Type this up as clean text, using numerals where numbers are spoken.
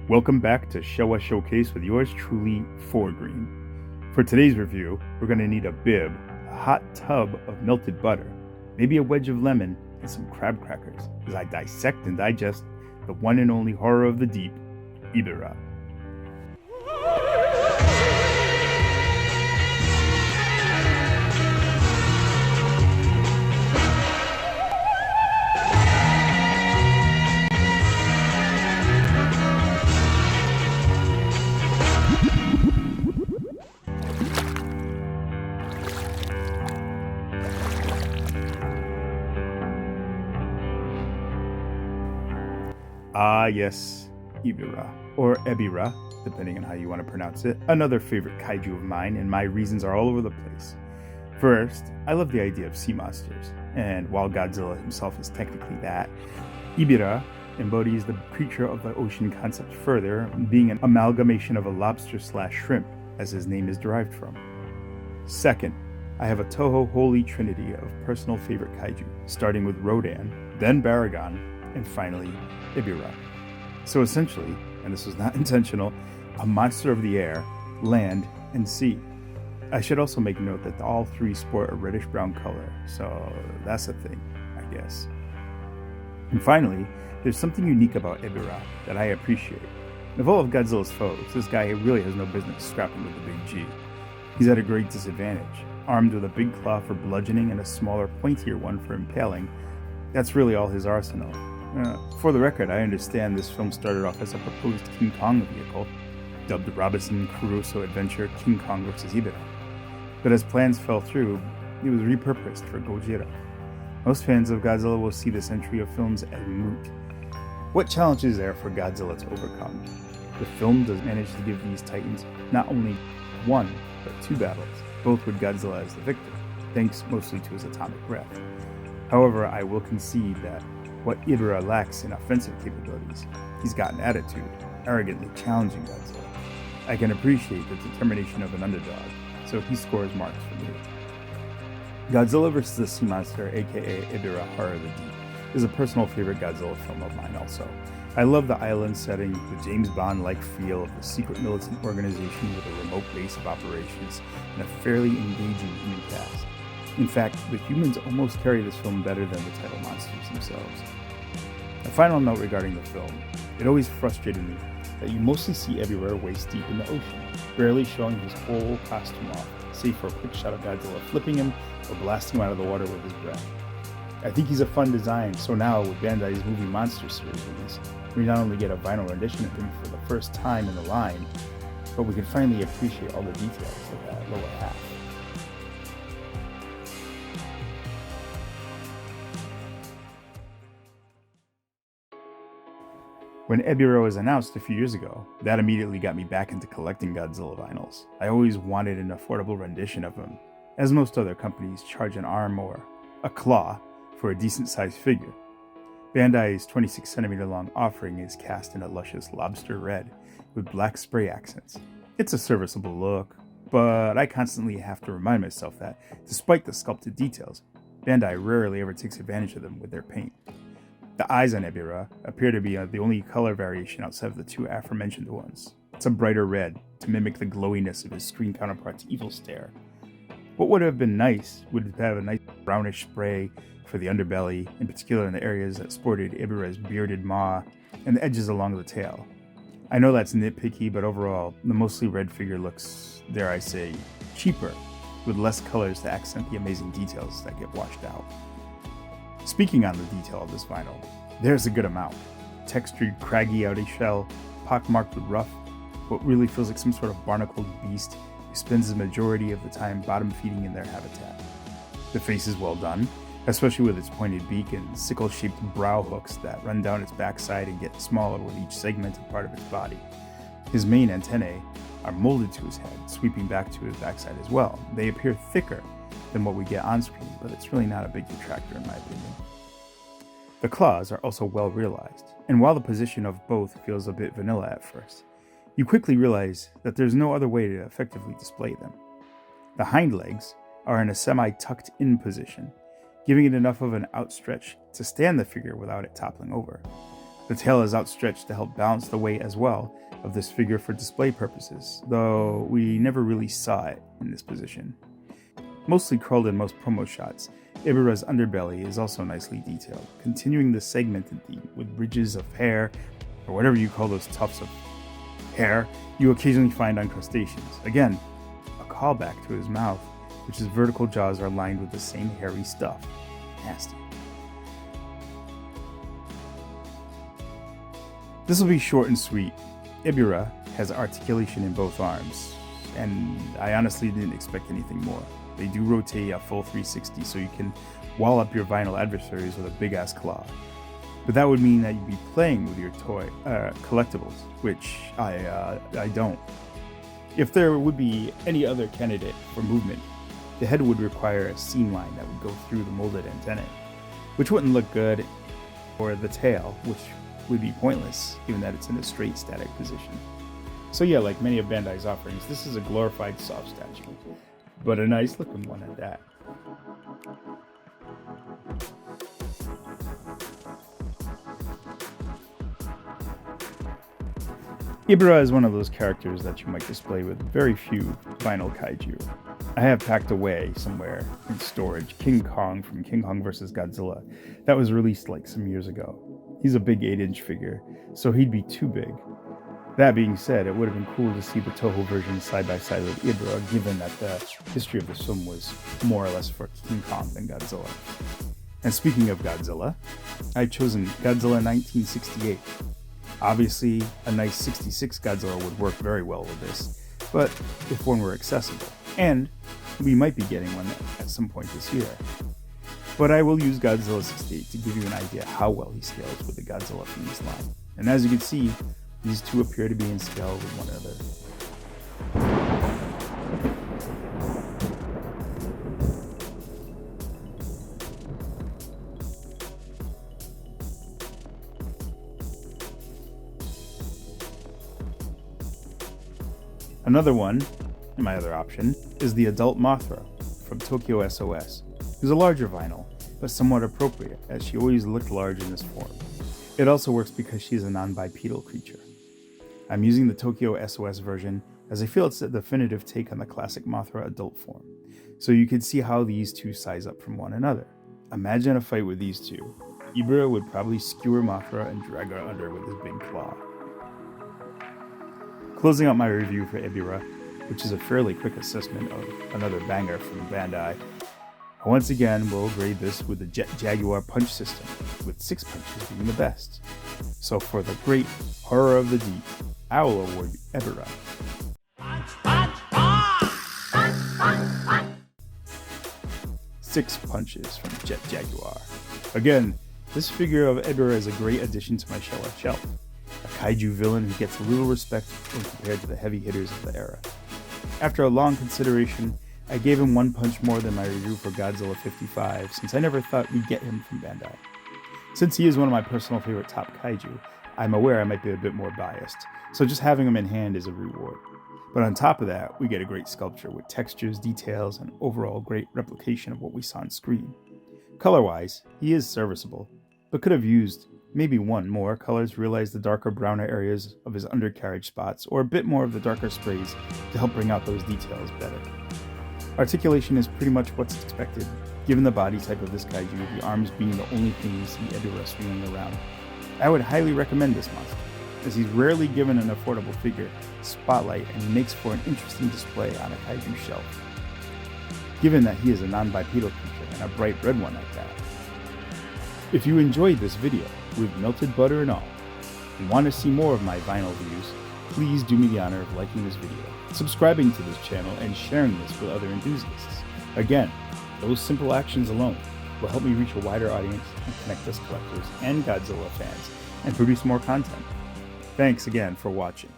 Welcome back to Showa Showcase with yours truly, Green. For today's review, we're going to need a bib, a hot tub of melted butter, maybe a wedge of lemon, and some crab crackers as I dissect and digest the one and only horror of the deep, Ebirah. Ah yes, Ebirah, or Ebirah, depending on how you want to pronounce it, another favorite kaiju of mine, and my reasons are all over the place. First, I love the idea of sea monsters, and while Godzilla himself is technically that, Ebirah embodies the creature of the ocean concept further, being an amalgamation of a lobster/shrimp, as his name is derived from. Second, I have a Toho holy trinity of personal favorite kaiju, starting with Rodan, then Baragon, and finally Ebirah. So essentially, and this was not intentional, a monster of the air, land, and sea. I should also make note that all three sport a reddish-brown color, so that's a thing, I guess. And finally, there's something unique about Ebirah that I appreciate. Of all of Godzilla's foes, this guy really has no business scrapping with the big G. He's at a great disadvantage. Armed with a big claw for bludgeoning and a smaller, pointier one for impaling, that's really all his arsenal. For the record, I understand this film started off as a proposed King Kong vehicle, dubbed the Robinson Crusoe adventure King Kong vs. Ebirah. But as plans fell through, it was repurposed for Gojira. Most fans of Godzilla will see this entry of films as moot. What challenge is there for Godzilla to overcome? The film does manage to give these titans not only one, but two battles, both with Godzilla as the victor, thanks mostly to his atomic breath. However, I will concede that what Ebirah lacks in offensive capabilities, he's got an attitude, arrogantly challenging Godzilla. I can appreciate the determination of an underdog, so he scores marks for me. Godzilla vs. the Sea Monster, aka Ebirah Horror of the Deep, is a personal favorite Godzilla film of mine also. I love the island setting, the James Bond-like feel of the secret militant organization with a remote base of operations, and a fairly engaging human cast. In fact, the humans almost carry this film better than the title monsters themselves. A final note regarding the film, it always frustrated me that you mostly see Ebirah waist deep in the ocean, rarely showing his whole costume off, save for a quick shot of Godzilla flipping him or blasting him out of the water with his breath. I think he's a fun design, so now with Bandai's Movie Monster Series release, we not only get a vinyl rendition of him for the first time in the line, but we can finally appreciate all the details of that lower half. When Ebirah was announced a few years ago, that immediately got me back into collecting Godzilla vinyls. I always wanted an affordable rendition of him, as most other companies charge an arm or a claw for a decent-sized figure. Bandai's 26cm long offering is cast in a luscious lobster red with black spray accents. It's a serviceable look, but I constantly have to remind myself that, despite the sculpted details, Bandai rarely ever takes advantage of them with their paint. The eyes on Ebirah appear to be the only color variation outside of the two aforementioned ones. It's a brighter red to mimic the glowiness of his screen counterpart's evil stare. What would have been nice would have a nice brownish spray for the underbelly, in particular in the areas that sported Ebirah's bearded maw and the edges along the tail. I know that's nitpicky, but overall, the mostly red figure looks, dare I say, cheaper, with less colors to accent the amazing details that get washed out. Speaking on the detail of this vinyl, there's a good amount. Textured, craggy outer shell, pockmarked with rough, what really feels like some sort of barnacled beast who spends the majority of the time bottom feeding in their habitat. The face is well done, especially with its pointed beak and sickle-shaped brow hooks that run down its backside and get smaller with each segmented part of its body. His main antennae are molded to his head, sweeping back to his backside as well. They appear thicker than what we get on screen, but it's really not a big detractor in my opinion. The claws are also well realized, and while the position of both feels a bit vanilla at first, you quickly realize that there's no other way to effectively display them. The hind legs are in a semi-tucked in position, giving it enough of an outstretch to stand the figure without it toppling over. The tail is outstretched to help balance the weight as well of this figure for display purposes, though we never really saw it in this position. Mostly curled in most promo shots, Ebirah's underbelly is also nicely detailed, continuing the segmented theme with ridges of hair, or whatever you call those tufts of hair you occasionally find on crustaceans. Again, a callback to his mouth, which his vertical jaws are lined with the same hairy stuff. Nasty. This will be short and sweet. Ebirah has articulation in both arms, and I honestly didn't expect anything more. They do rotate a full 360, so you can wall up your vinyl adversaries with a big-ass claw. But that would mean that you'd be playing with your toy collectibles, which I don't. If there would be any other candidate for movement, the head would require a seam line that would go through the molded antennae, which wouldn't look good, or the tail, which would be pointless, given that it's in a straight static position. So yeah, like many of Bandai's offerings, this is a glorified soft statue, but a nice looking one at that. Ebirah is one of those characters that you might display with very few vinyl kaiju. I have packed away somewhere in storage King Kong from King Kong vs. Godzilla that was released like some years ago. He's a big 8-inch figure, so he'd be too big. That being said, it would have been cool to see the Toho version side by side with Ebirah, given that the history of this film was more or less for King Kong than Godzilla. And speaking of Godzilla, I've chosen Godzilla 1968. Obviously, a nice 66 Godzilla would work very well with this, but if one were accessible, and we might be getting one at some point this year. But I will use Godzilla 68 to give you an idea how well he scales with the Godzilla from this line. And as you can see, these two appear to be in scale with one another. Another one, my other option, is the adult Mothra from Tokyo SOS, who's a larger vinyl, but somewhat appropriate, as she always looked large in this form. It also works because she's a non-bipedal creature. I'm using the Tokyo SOS version as I feel it's a definitive take on the classic Mothra adult form, so you can see how these two size up from one another. Imagine a fight with these two. Ebirah would probably skewer Mothra and drag her under with his big claw. Closing out my review for Ebirah, which is a fairly quick assessment of another banger from Bandai, once again we'll grade this with the Jet Jaguar punch system, with 6 punches being the best. So for the great horror of the deep, I will award Ebirah 6 punches from Jet Jaguar. Again, this figure of Ebirah is a great addition to my Showa shelf. A kaiju villain who gets little respect when compared to the heavy hitters of the era. After a long consideration, I gave him 1 punch more than my review for Godzilla 55, since I never thought we'd get him from Bandai. Since he is one of my personal favorite top kaiju, I'm aware I might be a bit more biased, so just having him in hand is a reward. But on top of that, we get a great sculpture with textures, details, and overall great replication of what we saw on screen. Color-wise, he is serviceable, but could have used maybe one more colors to realize the darker browner areas of his undercarriage spots, or a bit more of the darker sprays to help bring out those details better. Articulation is pretty much what's expected, given the body type of this kaiju, the arms being the only thing you see Ebirah swinging around. I would highly recommend this monster, as he's rarely given an affordable figure spotlight and he makes for an interesting display on a kaiju shelf. Given that he is a non-bipedal creature and a bright red one like that. If you enjoyed this video, with melted butter and all, and want to see more of my vinyl views, please do me the honor of liking this video, subscribing to this channel, and sharing this with other enthusiasts. Again, those simple actions alone will help me reach a wider audience and connect us collectors and Godzilla fans and produce more content. Thanks again for watching.